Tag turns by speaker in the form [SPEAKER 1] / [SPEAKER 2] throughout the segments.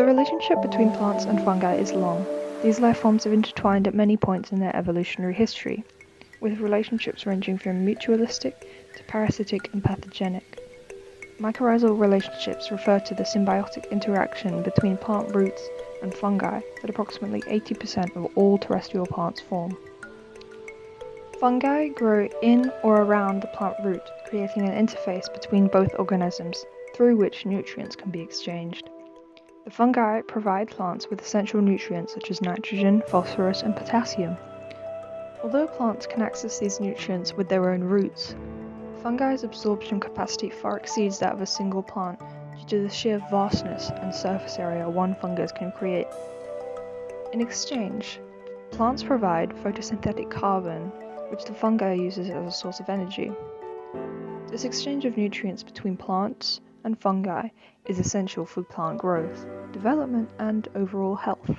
[SPEAKER 1] relationship between plants and fungi is long. These life forms have intertwined at many points in their evolutionary history, with relationships ranging from mutualistic to parasitic and pathogenic. Mycorrhizal relationships refer to the symbiotic interaction between plant roots and fungi that approximately 80% of all terrestrial plants form. Fungi grow in or around the plant root, creating an interface between both organisms through which nutrients can be exchanged. The fungi provide plants with essential nutrients such as nitrogen, phosphorus, and potassium. Although plants can access these nutrients with their own roots, fungi's absorption capacity far exceeds that of a single plant due to the sheer vastness and surface area one fungus can create. In exchange, plants provide photosynthetic carbon, which the fungi uses as a source of energy. This exchange of nutrients between plants and fungi is essential for plant growth, development, and overall health.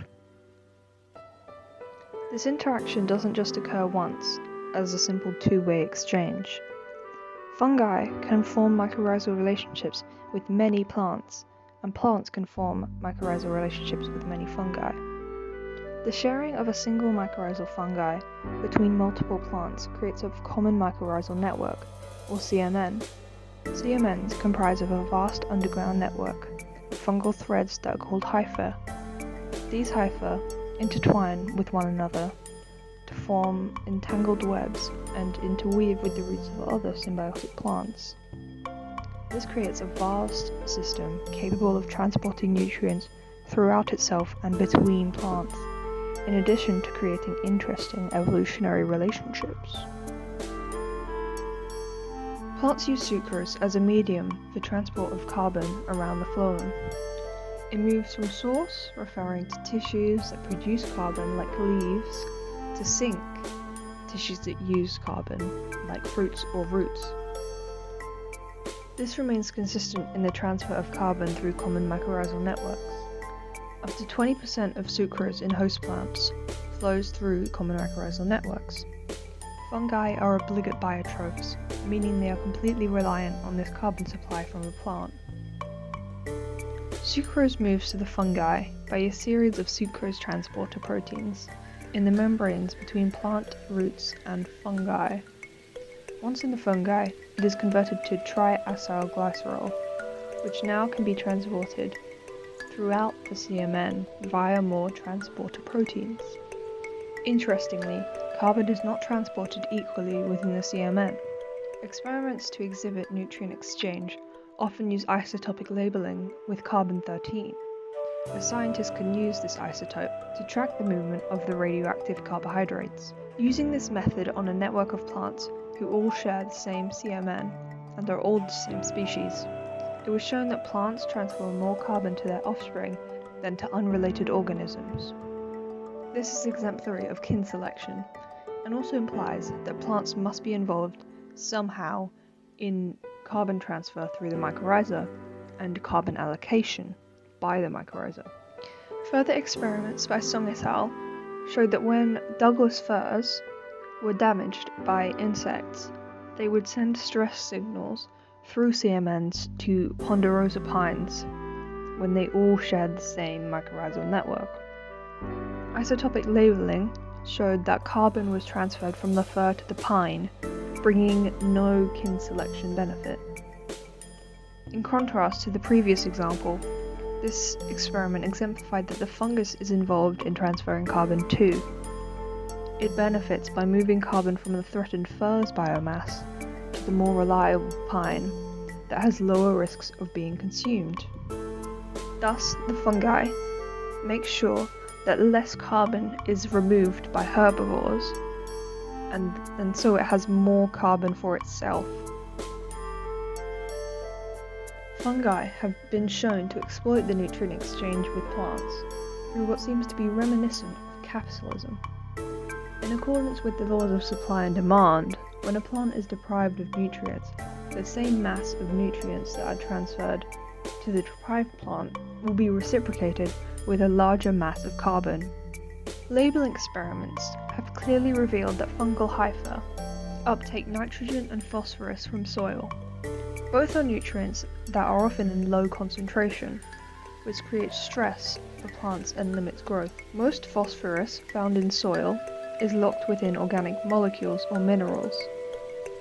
[SPEAKER 1] This interaction doesn't just occur once, as a simple two-way exchange. Fungi can form mycorrhizal relationships with many plants, and plants can form mycorrhizal relationships with many fungi. The sharing of a single mycorrhizal fungi between multiple plants creates a common mycorrhizal network, or CMN. CMNs comprise of a vast underground network of fungal threads that are called hyphae. These hyphae intertwine with one another to form entangled webs and interweave with the roots of other symbiotic plants. This creates a vast system capable of transporting nutrients throughout itself and between plants, in addition to creating interesting evolutionary relationships. Plants use sucrose as a medium for transport of carbon around the phloem. It moves from source, referring to tissues that produce carbon like leaves, to sink, tissues that use carbon like fruits or roots. This remains consistent in the transfer of carbon through common mycorrhizal networks. Up to 20% of sucrose in host plants flows through common mycorrhizal networks. Fungi are obligate biotrophs, meaning they are completely reliant on this carbon supply from the plant. Sucrose moves to the fungi by a series of sucrose transporter proteins in the membranes between plant roots and fungi. Once in the fungi, it is converted to triacylglycerol, which now can be transported throughout the CMN via more transporter proteins. Interestingly, carbon is not transported equally within the CMN. Experiments to exhibit nutrient exchange often use isotopic labeling with carbon-13. The scientists can use this isotope to track the movement of the radioactive carbohydrates. Using this method on a network of plants who all share the same CMN and are all the same species, it was shown that plants transfer more carbon to their offspring than to unrelated organisms. This is exemplary of kin selection, and also implies that plants must be involved somehow in carbon transfer through the mycorrhiza and carbon allocation by the mycorrhiza. Further experiments by Song et al. Showed that when Douglas firs were damaged by insects, they would send stress signals through CMNs to ponderosa pines when they all shared the same mycorrhizal network. Isotopic labeling showed that carbon was transferred from the fir to the pine, bringing no kin selection benefit. In contrast to the previous example, this experiment exemplified that the fungus is involved in transferring carbon too. It benefits by moving carbon from the threatened fir's biomass to the more reliable pine that has lower risks of being consumed. Thus, the fungi make sure that less carbon is removed by herbivores, and so it has more carbon for itself. Fungi have been shown to exploit the nutrient exchange with plants through what seems to be reminiscent of capitalism. In accordance with the laws of supply and demand, when a plant is deprived of nutrients, the same mass of nutrients that are transferred to the deprived plant will be reciprocated with a larger mass of carbon. Labeling experiments have clearly revealed that fungal hyphae uptake nitrogen and phosphorus from soil. Both are nutrients that are often in low concentration, which creates stress for plants and limits growth. Most phosphorus found in soil is locked within organic molecules or minerals,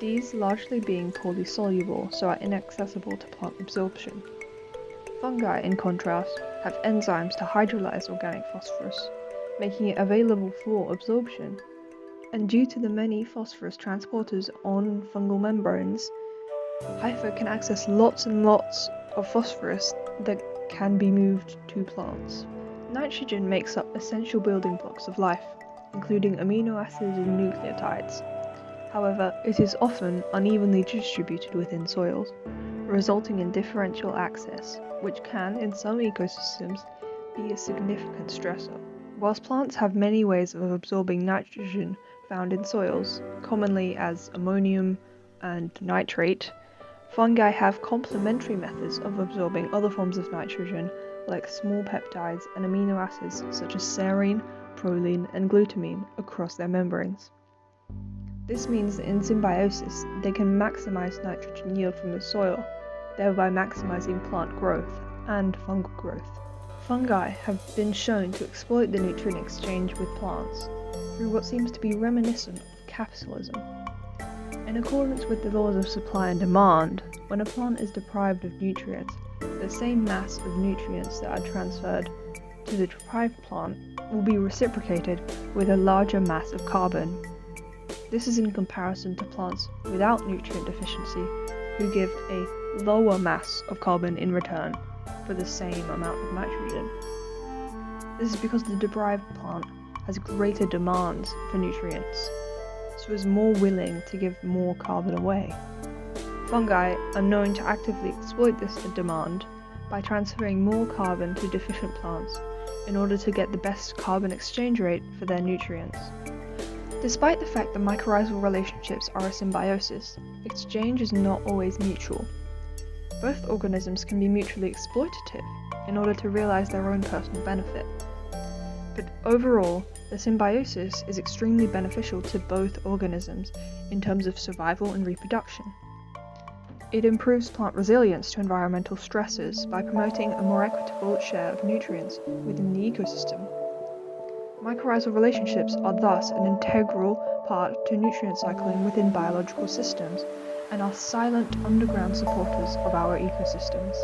[SPEAKER 1] these largely being poorly soluble, so are inaccessible to plant absorption. Fungi, in contrast, have enzymes to hydrolyze organic phosphorus, making it available for absorption. And due to the many phosphorus transporters on fungal membranes, hyphae can access lots and lots of phosphorus that can be moved to plants. Nitrogen makes up essential building blocks of life, including amino acids and nucleotides. However, it is often unevenly distributed within soils, resulting in differential access, which can, in some ecosystems, be a significant stressor. Whilst plants have many ways of absorbing nitrogen found in soils, commonly as ammonium and nitrate, fungi have complementary methods of absorbing other forms of nitrogen, like small peptides and amino acids such as serine, proline, and glutamine across their membranes. This means that in symbiosis, they can maximize nitrogen yield from the soil, thereby maximizing plant growth and fungal growth. Fungi have been shown to exploit the nutrient exchange with plants through what seems to be reminiscent of capitalism. In accordance with the laws of supply and demand, when a plant is deprived of nutrients, the same mass of nutrients that are transferred to the deprived plant will be reciprocated with a larger mass of carbon. This is in comparison to plants without nutrient deficiency, who give a lower mass of carbon in return for the same amount of nitrogen. This is because the deprived plant has greater demands for nutrients, so is more willing to give more carbon away. Fungi are known to actively exploit this demand by transferring more carbon to deficient plants in order to get the best carbon exchange rate for their nutrients. Despite the fact that mycorrhizal relationships are a symbiosis, exchange is not always mutual. Both organisms can be mutually exploitative in order to realize their own personal benefit. But overall, the symbiosis is extremely beneficial to both organisms in terms of survival and reproduction. It improves plant resilience to environmental stresses by promoting a more equitable share of nutrients within the ecosystem. Mycorrhizal relationships are thus an integral part to nutrient cycling within biological systems and are silent underground supporters of our ecosystems.